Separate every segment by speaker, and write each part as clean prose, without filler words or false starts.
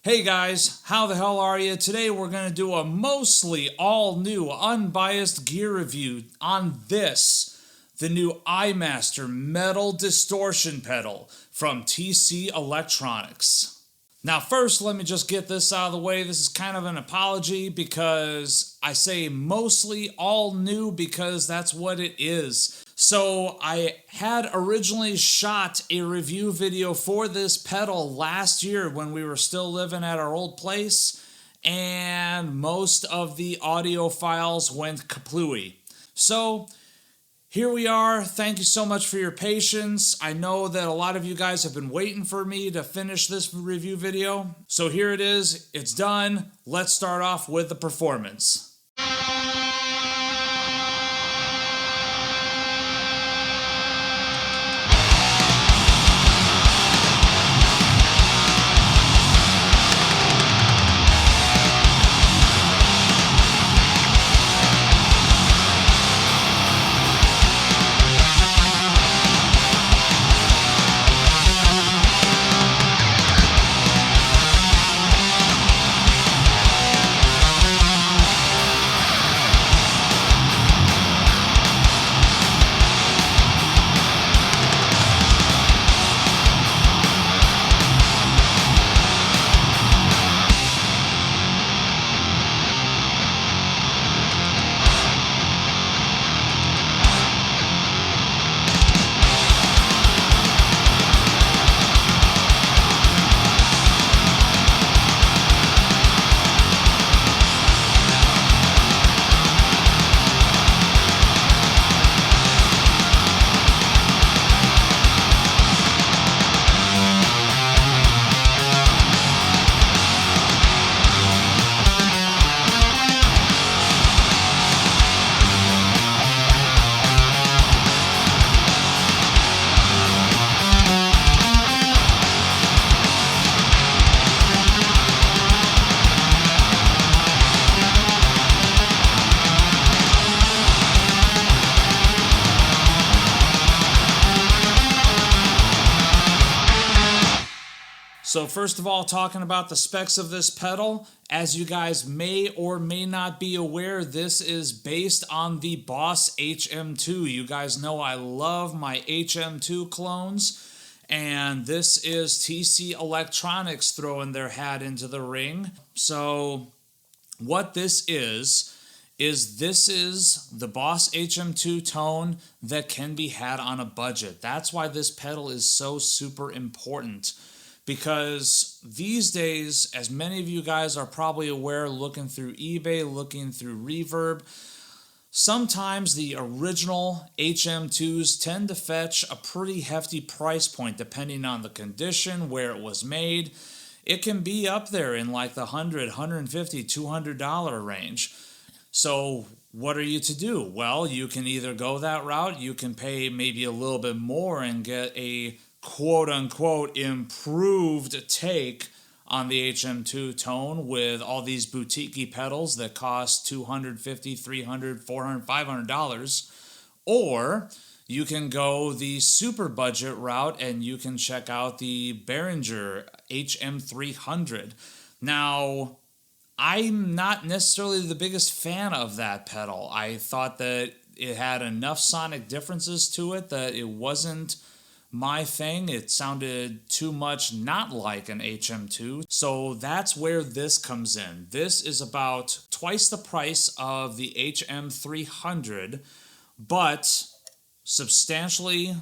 Speaker 1: Hey guys, how the hell are you? Today we're going to do a mostly all new unbiased gear review on the new Eyemaster metal distortion pedal from TC Electronics. Now first, let me just get this out of the way. This is kind of an apology because I say mostly all new because that's what it is. So I had originally shot a review video for this pedal last year when we were still living at our old place, and most of the audio files went kaplooey. So here we are. Thank you so much for your patience. I know that a lot of you guys have been waiting for me to finish this review video. So here it is. It's done. Let's start off with the performance. So first of all, talking about the specs of this pedal, as you guys may or may not be aware, this is based on the Boss HM2. You guys know I love my HM2 clones, and this is TC Electronics throwing their hat into the ring. So what this is this is the Boss HM2 tone that can be had on a budget. That's why this pedal is so super important. Because these days, as many of you guys are probably aware, looking through eBay, looking through Reverb, sometimes the original HM2s tend to fetch a pretty hefty price point depending on the condition, where it was made. It can be up there in like the $100, $150, $200 range. So what are you to do? Well, you can either go that route, you can pay maybe a little bit more and get a quote-unquote improved take on the HM2 tone with all these boutique pedals that cost $250, $300, $400, $500. Or you can go the super budget route and you can check out the Behringer HM300. Now, I'm not necessarily the biggest fan of that pedal. I thought that it had enough sonic differences to it that it wasn't my thing. It sounded too much not like an HM2. So that's where this comes in. This is about twice the price of the HM300, but substantially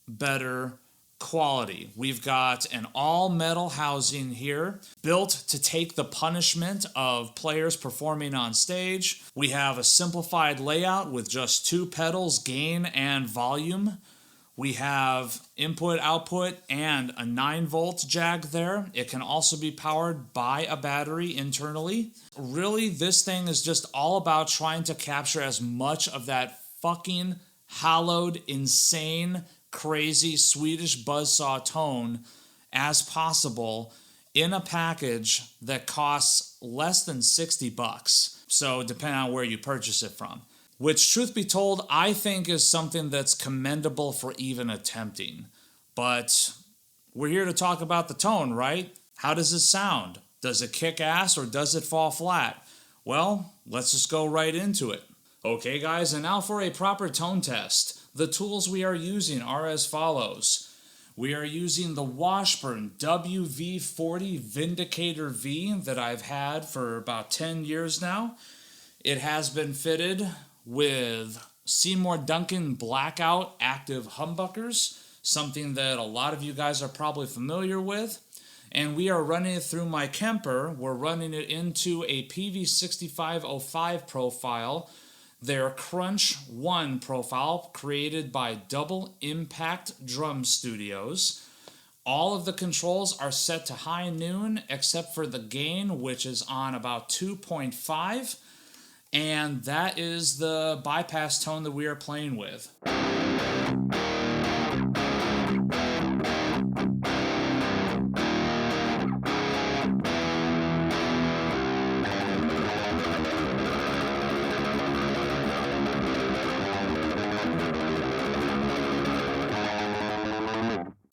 Speaker 1: better quality. We've got an all-metal housing here, built to take the punishment of players performing on stage. We have a simplified layout with just two pedals, gain and volume. We have input, output, and a 9-volt jack there. It can also be powered by a battery internally. Really, this thing is just all about trying to capture as much of that fucking hollowed, insane, crazy Swedish buzzsaw tone as possible in a package that costs less than 60 bucks. So depending on where you purchase it from. Which, truth be told, I think is something that's commendable for even attempting. But we're here to talk about the tone, right? How does it sound? Does it kick ass or does it fall flat? Well, let's just go right into it. Okay guys, and now for a proper tone test. The tools we are using are as follows. We are using the Washburn WV40 Vindicator V that I've had for about 10 years now. It has been fitted with Seymour Duncan Blackout Active Humbuckers, something that a lot of you guys are probably familiar with. And we are running it through my Kemper. We're running it into a PV6505 profile, their Crunch 1 profile created by Double Impact Drum Studios. All of the controls are set to high noon except for the gain, which is on about 2.5. And that is the bypass tone that we are playing with.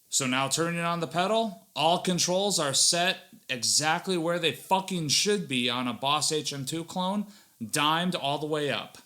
Speaker 1: So now turning on the pedal, all controls are set exactly where they fucking should be on a Boss HM2 clone, dimed all the way up.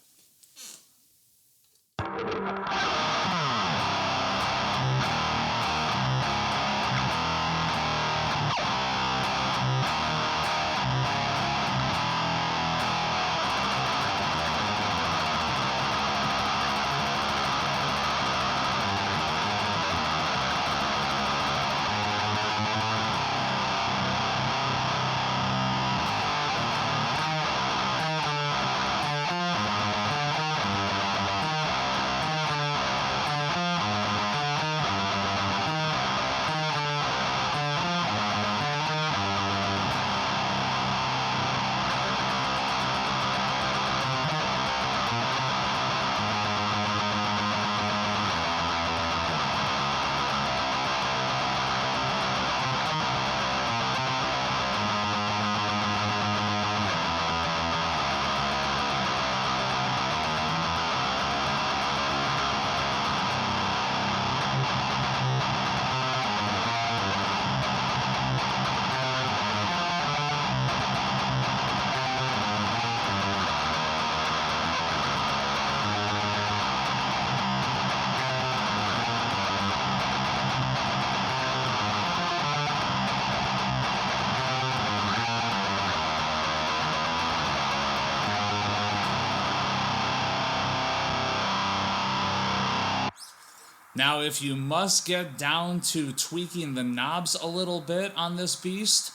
Speaker 1: Now, if you must get down to tweaking the knobs a little bit on this beast,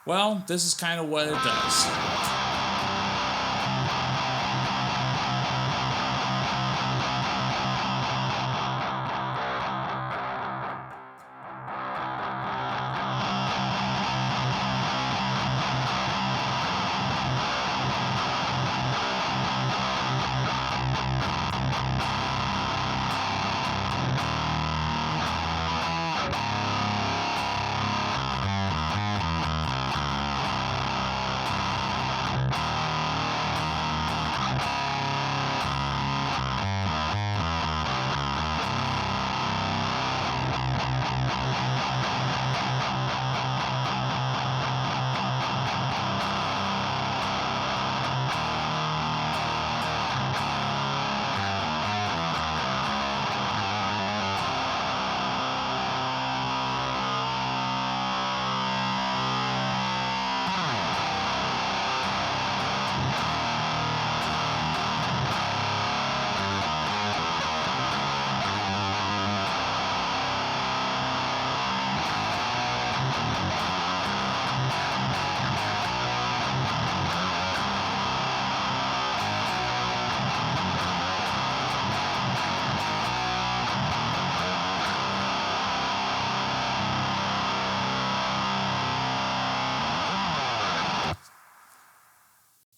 Speaker 1: well, this is kind of what it does.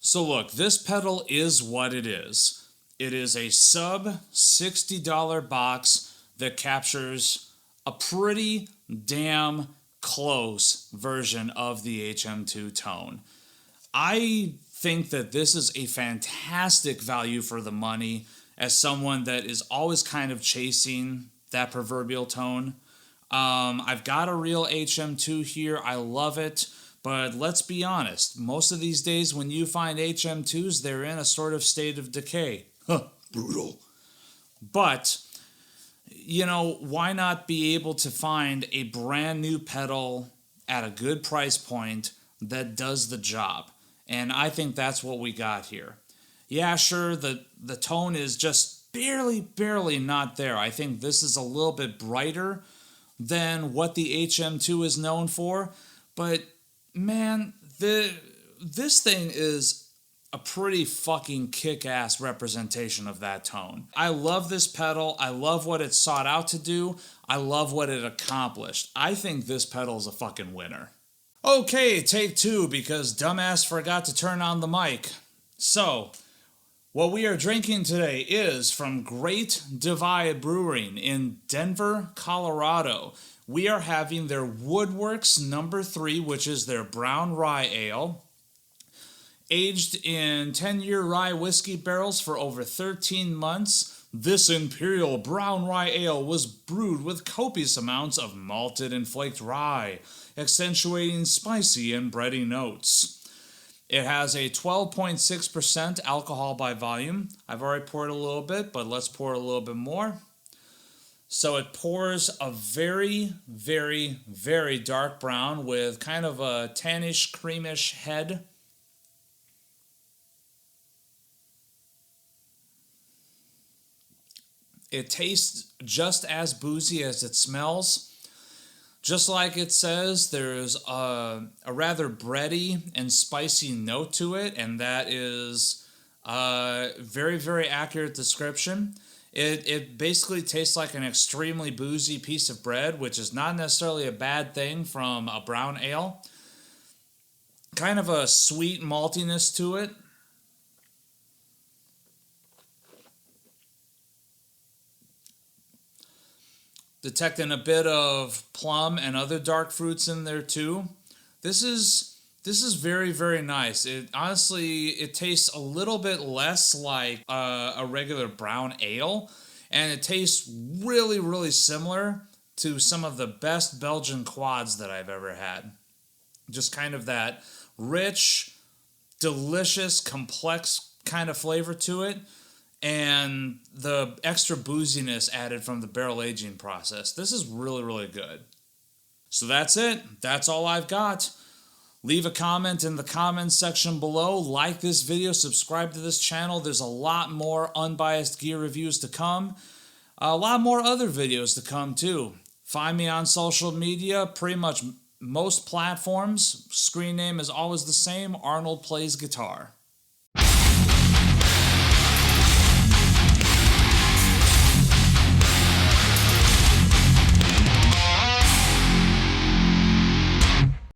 Speaker 1: So look, this pedal is what it is. It is a sub $60 box that captures a pretty damn close version of the HM2 tone. I think that this is a fantastic value for the money as someone that is always kind of chasing that proverbial tone. I've got a real HM2 here. I love it. But let's be honest, most of these days when you find HM2s, they're in a sort of state of decay. Brutal. But, you know, why not be able to find a brand new pedal at a good price point that does the job? And I think that's what we got here. Yeah, sure, the tone is just barely not there. I think this is a little bit brighter than what the HM2 is known for. But, man, this thing is a pretty fucking kick-ass representation of that tone. I love this pedal. I love what it sought out to do. I love what it accomplished. I think this pedal is a fucking winner. Okay, take two, because dumbass forgot to turn on the mic. So, what we are drinking today is from Great Divide Brewing in Denver, Colorado. We are having their Woodworks No. 3, which is their brown rye ale, aged in 10-year rye whiskey barrels for over 13 months. This Imperial Brown Rye Ale was brewed with copious amounts of malted and flaked rye, accentuating spicy and bready notes. It has a 12.6% alcohol by volume. I've already poured a little bit, but let's pour a little bit more. So it pours a very, very dark brown with kind of a tannish, creamish head. It tastes just as boozy as it smells. Just like it says, there's a rather bready and spicy note to it, and that is a very accurate description. It basically tastes like an extremely boozy piece of bread, which is not necessarily a bad thing from a brown ale. Kind of a sweet maltiness to it. Detecting a bit of plum and other dark fruits in there too. This is very nice. It tastes a little bit less like a regular brown ale, and it tastes really similar to some of the best Belgian quads that I've ever had. Just kind of that rich, delicious, complex kind of flavor to it, and the extra booziness added from the barrel aging process. This is really good. So that's it. That's all I've got. Leave a comment in the comments section below. Like this video. Subscribe to this channel. There's a lot more unbiased gear reviews to come. A lot more other videos to come too. Find me on social media. Pretty much most platforms. Screen name is always the same. Arnold Plays Guitar.